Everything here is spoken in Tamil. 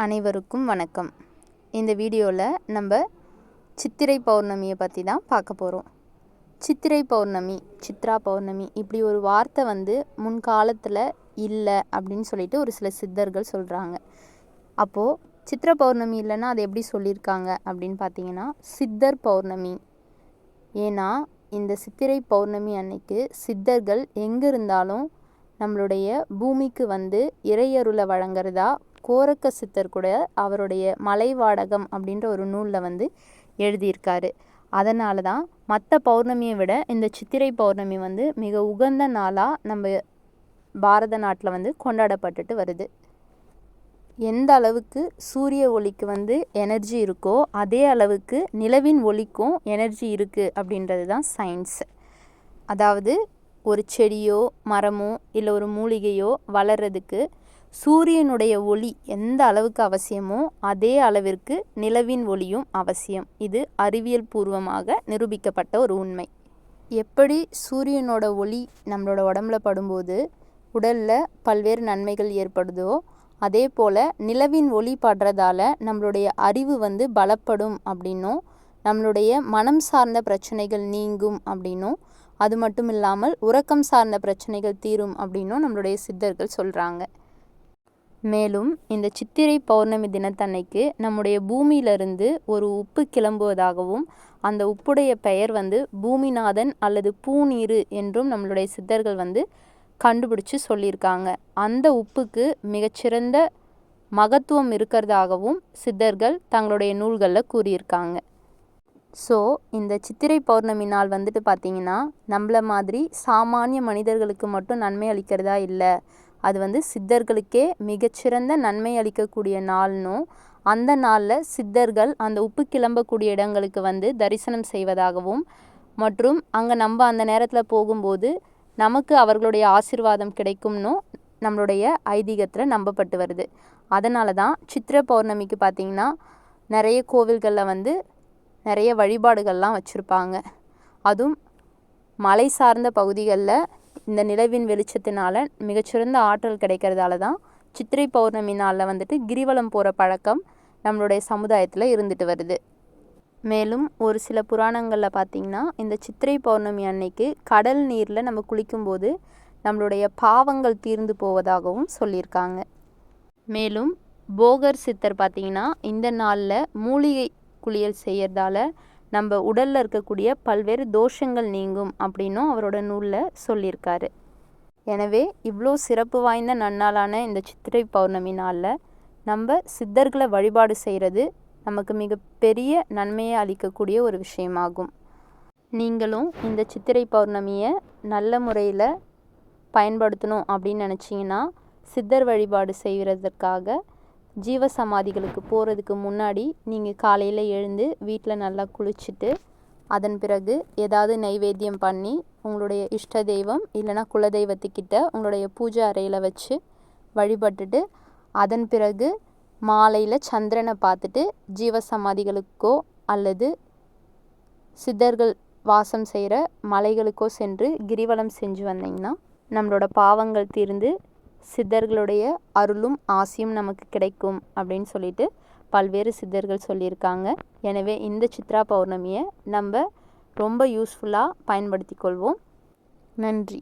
அனைவருக்கும் வணக்கம். இந்த வீடியோவில் நம்ம சித்திரை பௌர்ணமியை பற்றி தான் பார்க்க போகிறோம். சித்திரை பௌர்ணமி, சித்ரா பௌர்ணமி இப்படி ஒரு வார்த்தை முன்காலத்தில் இல்லை அப்படின்னு சொல்லிட்டு ஒரு சில சித்தர்கள் சொல்கிறாங்க. அப்போது சித்திரை பௌர்ணமி இல்லைன்னா அது எப்படி சொல்லியிருக்காங்க அப்படின்னு பார்த்தீங்கன்னா சித்தர் பௌர்ணமி. ஏன்னா இந்த சித்திரை பௌர்ணமி அன்னைக்கு சித்தர்கள் எங்கே இருந்தாலும் நம்மளுடைய பூமிக்கு இறையருளை வழங்குறதா கோரக்க சித்தர் கூட அவருடைய மலைவாடகம் அப்படின்ற ஒரு நூலில் எழுதியிருக்காரு. அதனால தான் மற்ற பௌர்ணமியை விட இந்த சித்திரை பௌர்ணமி மிக உகந்த நாளாக நம்ம பாரத நாட்டில் கொண்டாடப்பட்டுட்டு வருது. எந்த அளவுக்கு சூரிய ஒளிக்கு எனர்ஜி இருக்கோ அதே அளவுக்கு நிலவின் ஒளிக்கும் எனர்ஜி இருக்குது அப்படின்றது தான் சயின்ஸ். அதாவது ஒரு செடியோ மரமோ இல்லை ஒரு மூலிகையோ வளர்கிறதுக்கு சூரியனுடைய ஒளி எந்த அளவுக்கு அவசியமோ அதே அளவிற்கு நிலவின் ஒளியும் அவசியம். இது அறிவியல் பூர்வமாக நிரூபிக்கப்பட்ட ஒரு உண்மை. எப்படி சூரியனோட ஒளி நம்மளோட உடம்புல படும்போது உடலில் பல்வேறு நன்மைகள் ஏற்படுதோ அதே போல் நிலவின் ஒளி படுறதால நம்மளுடைய அறிவு பலப்படும் அப்படின்னும் நம்மளுடைய மனம் சார்ந்த பிரச்சனைகள் நீங்கும் அப்படின்னும் அது மட்டும் இல்லாமல் உறக்கம் சார்ந்த பிரச்சனைகள் தீரும் அப்படின்னும் நம்மளுடைய சித்தர்கள் சொல்கிறாங்க. மேலும் இந்த சித்திரை பௌர்ணமி தினத்தன்னைக்கு நம்முடைய பூமியிலிருந்து ஒரு உப்பு கிளம்புவதாகவும் அந்த உப்புடைய பெயர் பூமிநாதன் அல்லது பூநீரு என்றும் நம்மளுடைய சித்தர்கள் கண்டுபிடிச்சு சொல்லியிருக்காங்க. அந்த உப்புக்கு மிகச்சிறந்த மகத்துவம் இருக்கிறதாகவும் சித்தர்கள் தங்களுடைய நூல்களில் கூறியிருக்காங்க. ஸோ இந்த சித்திரை பௌர்ணமி நாள் பார்த்திங்கன்னா நம்மள மாதிரி சாமானிய மனிதர்களுக்கு மட்டும் நன்மை அளிக்கிறதா இல்லை, அது சித்தர்களுக்கே மிகச்சிறந்த நன்மை அளிக்கக்கூடிய நாள்னும் அந்த நாளில் சித்தர்கள் அந்த உப்பு கிளம்பக்கூடிய இடங்களுக்கு தரிசனம் செய்வதாகவும் மற்றும் அங்கே நம்ம அந்த நேரத்தில் போகும்போது நமக்கு அவர்களுடைய ஆசீர்வாதம் கிடைக்கும்னும் நம்மளுடைய ஐதீகத்தில் நம்பப்பட்டு வருது. அதனால தான் சித்திரை பௌர்ணமிக்கு பார்த்திங்கன்னா நிறைய கோவில்களில் நிறைய வழிபாடுகள்லாம் வச்சுருப்பாங்க. அதுவும் மலை சார்ந்த பகுதிகளில் இந்த நிலவின் வெளிச்சத்தினால மிகச்சிறந்த ஆற்றல் கிடைக்கிறதால தான் சித்திரை பௌர்ணமி நாளில் கிரிவலம் போகிற பழக்கம் நம்மளுடைய சமுதாயத்தில் இருந்துட்டு வருது. மேலும் ஒரு சில புராணங்களில் பார்த்திங்கன்னா இந்த சித்திரை பௌர்ணமி அன்னைக்கு கடல் நீரில் நம்ம குளிக்கும்போது நம்மளுடைய பாவங்கள் தீர்ந்து போவதாகவும் சொல்லியிருக்காங்க. மேலும் போகர் சித்தர் பார்த்திங்கன்னா இந்த நாளில் மூலிகை குளியல் செய்யறதால நம்ம உடலில் இருக்கக்கூடிய பல்வேறு தோஷங்கள் நீங்கும் அப்படின்னும் அவரோட நூலில் சொல்லியிருக்காரு. எனவே இவ்வளோ சிறப்பு வாய்ந்த நன்னாளான இந்த சித்திரை பௌர்ணமி நாளில் நம்ம சித்தர்களை வழிபாடு செய்கிறது நமக்கு மிகப்பெரிய நன்மையை அளிக்கக்கூடிய ஒரு விஷயமாகும். நீங்களும் இந்த சித்திரை பௌர்ணமியை நல்ல முறையில் பயன்படுத்தணும் அப்படின்னு நினச்சிங்கன்னா சித்தர் வழிபாடு செய்கிறதுக்காக ஜீவசமாதிகளுக்கு போகிறதுக்கு முன்னாடி நீங்கள் காலையில் எழுந்து வீட்டில் நல்லா குளிச்சுட்டு அதன் பிறகு ஏதாவது நைவேத்தியம் பண்ணி உங்களுடைய இஷ்ட தெய்வம் இல்லைனா குலதெய்வத்துக்கிட்ட உங்களுடைய பூஜை அறையில் வச்சு வழிபட்டுட்டு அதன் பிறகு மாலையில் சந்திரனை பார்த்துட்டு ஜீவசமாதிகளுக்கோ அல்லது சித்தர்கள் வாசம் செய்கிற மலைகளுக்கோ சென்று கிரிவலம் செஞ்சு வந்தீங்கன்னா நம்மளோட பாவங்கள் தீர்ந்து சித்தர்களுடைய அருளும் ஆசியும் நமக்கு கிடைக்கும் அப்படின்னு சொல்லிட்டு பல்வேறு சித்தர்கள் சொல்லியிருக்காங்க. எனவே இந்த சித்ரா பௌர்ணமியை நம்ம ரொம்ப யூஸ்ஃபுல்லாக பயன்படுத்தி கொள்வோம். நன்றி.